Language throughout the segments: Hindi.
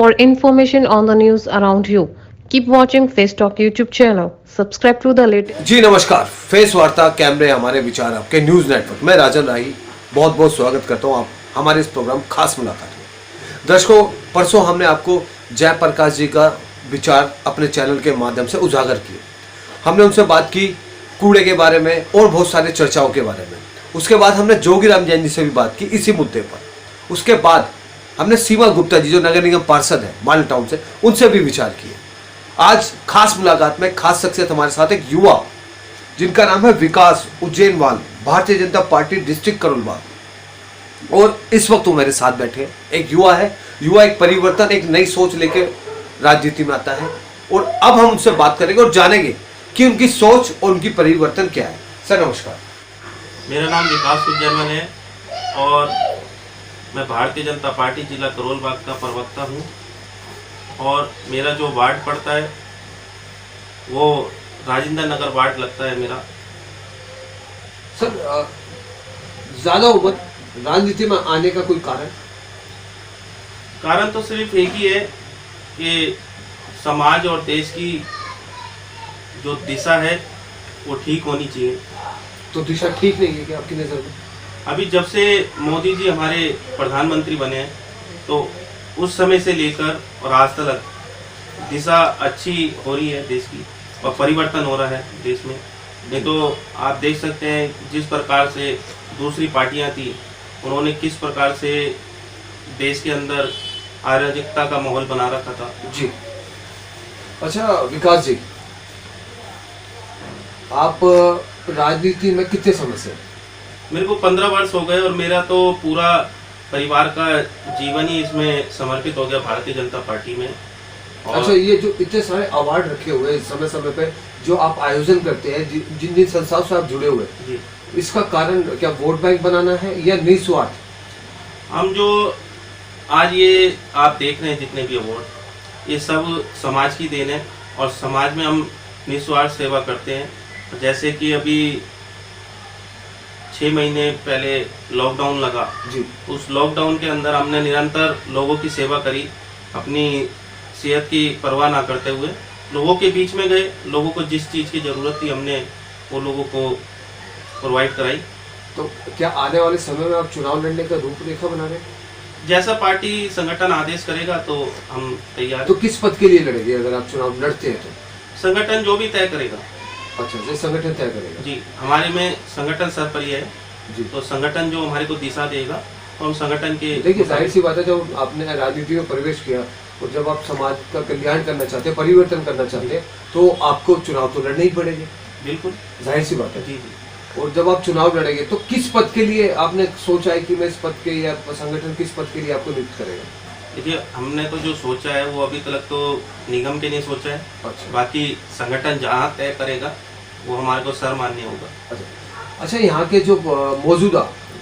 For information on the news around you, keep watching Face Talk YouTube channel. Subscribe to the latest. जी नमस्कार, फेस वार्ता कैमरे हमारे विचार आपके न्यूज नेटवर्क। मैं राजन राही बहुत बहुत स्वागत करता हूं आप हमारे इस प्रोग्राम खास मुलाकात में। दर्शकों, परसों हमने आपको जयप्रकाश जी का विचार अपने चैनल के माध्यम से उजागर किए। हमने उनसे बात की कूड़े के बारे में और बहुत सारे चर्चाओं के बारे में। उसके बाद हमने जोगीराम जैन जी से भी बात की इसी मुद्दे पर। उसके बाद हमने सीमा गुप्ता जी जो नगर निगम पार्षद है माल टाउन से, उनसे भी विचार किए। आज खास मुलाकात में खास शख्सियत हमारे साथ एक युवा जिनका नाम है विकास उज्जैनवाल, भारतीय जनता पार्टी डिस्ट्रिक्ट करोलबाग। और इस वक्त वो मेरे साथ बैठे एक युवा है। युवा एक परिवर्तन, एक नई सोच लेकर राजनीति में आता है। और अब हम उनसे बात करेंगे और जानेंगे कि उनकी सोच और उनकी परिवर्तन क्या है। सर नमस्कार। मेरा नाम विकास उज्जैनवाल है और मैं भारतीय जनता पार्टी जिला करोलबाग का प्रवक्ता हूँ। और मेरा जो वार्ड पड़ता है वो राजेंद्र नगर वार्ड लगता है मेरा। सर ज्यादा उम्र राजनीति में आने का कोई कारण तो सिर्फ एक ही है कि समाज और देश की जो दिशा है वो ठीक होनी चाहिए। तो दिशा ठीक नहीं है क्या आपकी नजर में? अभी जब से मोदी जी हमारे प्रधानमंत्री बने हैं तो उस समय से लेकर और आज तक दिशा अच्छी हो रही है देश की और परिवर्तन हो रहा है देश में। नहीं तो आप देख सकते हैं जिस प्रकार से दूसरी पार्टियां थी उन्होंने किस प्रकार से देश के अंदर अराजकता का माहौल बना रखा था। जी अच्छा विकास जी, आप राजनीति में कितने समय से? मेरे को 15 वर्ष हो गए और मेरा तो पूरा परिवार का जीवन ही इसमें समर्पित हो गया भारतीय जनता पार्टी में। अच्छा, ये जो इतने सारे अवार्ड रखे हुए हैं समय समय पे जो आप आयोजन करते हैं, जिन जिन संस्थाओं से आप जुड़े हुए हैं, इसका कारण क्या वोट बैंक बनाना है या निस्वार्थ? हम जो आज ये आप देख रहे हैं जितने भी अवार्ड, ये सब समाज की देन है और समाज में हम निस्वार्थ सेवा करते हैं। जैसे कि अभी 6 महीने पहले लॉकडाउन लगा जी, उस लॉकडाउन के अंदर हमने निरंतर लोगों की सेवा करी, अपनी सेहत की परवाह ना करते हुए लोगों के बीच में गए। लोगों को जिस चीज़ की ज़रूरत थी हमने वो लोगों को प्रोवाइड कराई। तो क्या आने वाले समय में आप चुनाव लड़ने का रूपरेखा बना रहे हैं? जैसा पार्टी संगठन आदेश करेगा तो हम तैयार। तो किस पद के लिए लड़ेंगे अगर आप चुनाव लड़ते हैं तो? संगठन जो भी तय करेगा। अच्छा, जो संगठन तय करेगा। जी, हमारे में संगठन सर्वोपरि है जी। तो संगठन जो हमारे को दिशा देगा तो हम संगठन के। देखिए जाहिर सी बात है, जब आपने राजनीति में प्रवेश किया और जब आप समाज का कल्याण करना चाहते हैं, परिवर्तन करना चाहते हैं, तो आपको चुनाव तो लड़ने ही पड़ेंगे। बिल्कुल जाहिर सी बात है। जी जी। और जब आप चुनाव लड़ेंगे तो किस पद के लिए आपने सोचा है कि मैं इस पद के या संगठन किस पद के लिए आपको नियुक्त करेगा? देखिए, हमने तो जो सोचा है वो अभी तक तो निगम के लिए सोचा है। अच्छा। बाकी संगठन जहाँ तय करेगा वो हमारे को सर मान्य होगा। अच्छा, यहाँ के जो मौजूदा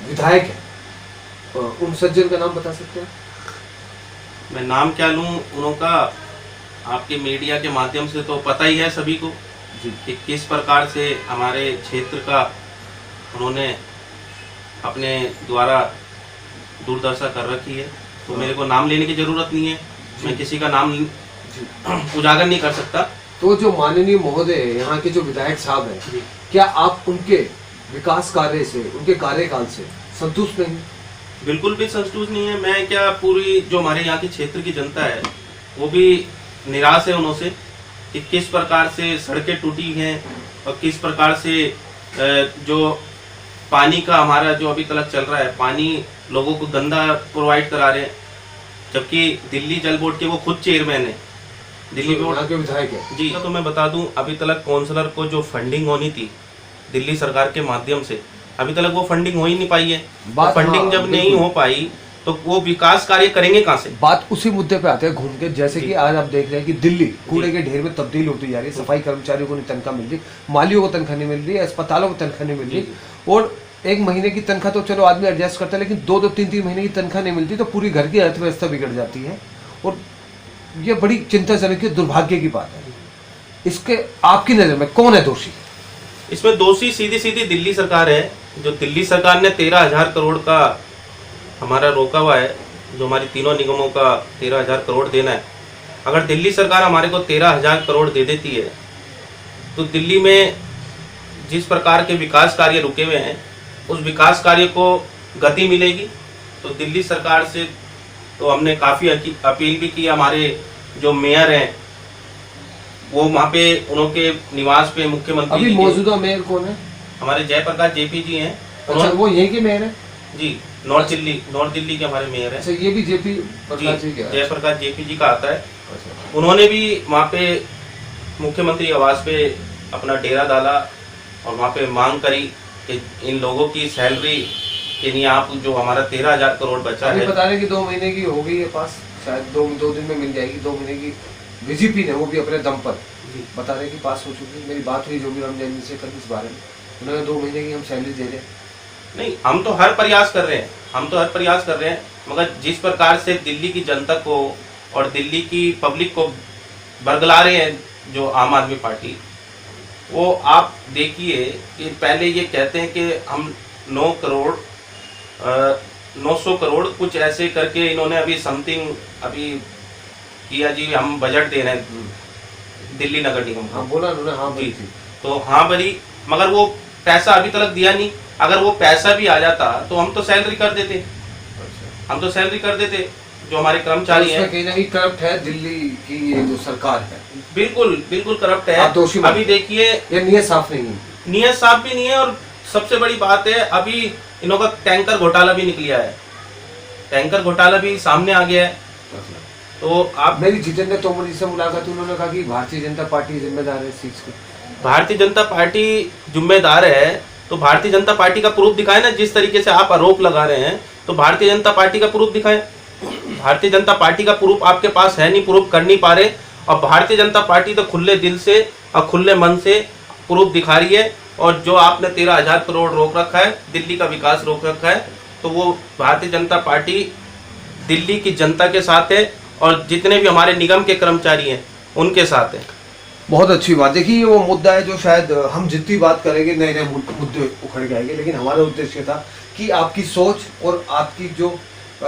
विधायक हैं उन सज्जन का नाम बता सकते हैं? मैं नाम क्या लूँ उनका, आपके मीडिया के माध्यम से तो पता ही है सभी को जी कि किस प्रकार से हमारे क्षेत्र का उन्होंने अपने द्वारा दूरदर्शा कर रखी है। तो मेरे को नाम लेने की जरूरत नहीं है, मैं किसी का नाम उजागर नहीं कर सकता। तो जो माननीय महोदय यहाँ के जो विधायक साहब हैं, क्या आप उनके विकास कार्य से, उनके कार्यकाल से संतुष्ट नहीं? बिल्कुल भी संतुष्ट नहीं है। मैं क्या, पूरी जो हमारे यहाँ के क्षेत्र की जनता है वो भी निराश है उनसे कि किस प्रकार से सड़कें टूटी हैं और किस प्रकार से जो पानी का हमारा जो अभी तक चल रहा है, पानी लोगों को गंदा प्रोवाइड करा रहे हैं। जबकि दिल्ली जल बोर्ड के वो खुद चेयरमैन है, दिल्ली बोर्ड के विधायक है जी। तो मैं बता दूं, अभी तक काउंसलर को जो फंडिंग होनी थी दिल्ली सरकार के माध्यम से, अभी तक वो फंडिंग हो ही नहीं पाई है। फंडिंग जब नहीं हो पाई तो वो विकास कार्य करेंगे कहाँ से? बात उसी मुद्दे पे आते हैं घूम के। जैसे कि आज आप देख रहे हैं कि दिल्ली कूड़े के ढेर में तब्दील होती जा रही है। सफाई कर्मचारियों को नहीं तनख्वाह मिल रही, मालियों को तनख्वाह नहीं मिल रही, अस्पतालों को तनख्वाह नहीं मिल रही। और एक महीने की तनख्वाह तो चलो आदमी एडजस्ट करता है, लेकिन 2-2, 3-3 महीने की तनख्वाह नहीं मिलती तो पूरी घर की अर्थव्यवस्था बिगड़ जाती है। और ये बड़ी चिंताजनक, दुर्भाग्य की बात है। इसके आपकी नज़र में कौन है दोषी? इसमें दोषी सीधी सीधी दिल्ली सरकार है। जो दिल्ली सरकार ने 13,000 करोड़ का हमारा रोका हुआ है जो हमारी तीनों निगमों का 13,000 करोड़ देना है, अगर दिल्ली सरकार हमारे को 13,000 करोड़ दे देती है तो दिल्ली में जिस प्रकार के विकास कार्य रुके हुए हैं उस विकास कार्य को गति मिलेगी। तो दिल्ली सरकार से तो हमने काफ़ी अपील भी की। हमारे जो मेयर हैं वो वहाँ पे उनके निवास पे मुख्यमंत्री अभी जी के- मौजूदा मेयर कौन है? हमारे जयप्रकाश जेपी जी हैं। अच्छा, वो यहीं के मेयर है? जी, नॉर्थ दिल्ली के हमारे मेयर हैं। अच्छा, ये भी जेपी प्रकाश जी जी, क्या? जयप्रकाश जेपी जी का आता है। अच्छा। उन्होंने भी वहाँ पे मुख्यमंत्री आवास पे अपना डेरा डाला और वहाँ पे मांग करी कि इन लोगों की सैलरी के लिए आप जो हमारा 13,000 करोड़ बचा अभी है। बता रहे कि 2 महीने की हो गई है पास, शायद दो दिन में मिल जाएगी। 2 महीने की बीजेपी ने, वो भी अपने दम पर जी। बता रहे कि पास हो चुकी। मेरी बात हुई जो भी रमजान जी से कल इस बारे में, उन्होंने 2 महीने की हम सैलरी दे रहे हैं। नहीं, हम तो हर प्रयास कर रहे हैं, मगर जिस प्रकार से दिल्ली की जनता को और दिल्ली की पब्लिक को बरगला रहे हैं जो आम आदमी पार्टी, वो आप देखिए कि पहले ये कहते हैं कि हम 900 करोड़ कुछ ऐसे करके इन्होंने अभी समथिंग अभी किया जी, हम बजट दे रहे हैं दिल्ली नगर निगम को। हाँ बोला उन्होंने, हाँ बोली जी, थी। तो हाँ भरी, मगर वो पैसा अभी तक दिया नहीं। अगर वो पैसा भी आ जाता तो हम तो सैलरी कर देते, जो हमारे कर्मचारी हैं। उसमें कहीं ना कहीं करप्ट है दिल्ली की ये जो सरकार है, बिल्कुल करप्ट आप दोषी है। मानते अभी देखिए, ये नीयत साफ नहीं है। नियत साफ भी नहीं है और सबसे बड़ी बात है अभी इन्हों का टैंकर घोटाला भी निकलिया है। टैंकर घोटाला भी सामने आ गया है। तो आप, मेरी जितेंद्र तोमर जी से मुलाकात हुई, उन्होंने कहा कि भारतीय जनता पार्टी जिम्मेदार है इस चीज की। भारतीय जनता पार्टी जिम्मेदार है तो भारतीय जनता पार्टी का प्रूफ दिखाए ना। जिस तरीके से आप आरोप लगा रहे हैं तो भारतीय जनता पार्टी का प्रूफ दिखाए। भारतीय जनता पार्टी का प्रूफ आपके पास है नहीं, प्रूफ कर नहीं पा रहे। और भारतीय जनता पार्टी तो खुले दिल से और खुले मन से प्रूफ दिखा रही है। और जो आपने 13,000 करोड़ रोक रखा है, दिल्ली का विकास रोक रखा है, तो वो भारतीय जनता पार्टी दिल्ली की जनता के साथ है और जितने भी हमारे निगम के कर्मचारी हैं उनके साथ है। बहुत अच्छी बात। देखिए, ये वो मुद्दा है जो शायद हम जितनी बात करेंगे नए नए मुद्दे उखड़ के आएंगे, लेकिन हमारा उद्देश्य था कि आपकी सोच और आपकी जो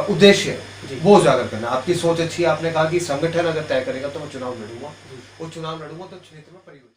उद्देश्य है वो उजागर करना। आपकी सोच अच्छी है, आपने कहा कि संगठन अगर तय करेगा तो मैं चुनाव लड़ूंगा, वो चुनाव लड़ूंगा तो क्षेत्र में परिवर्तन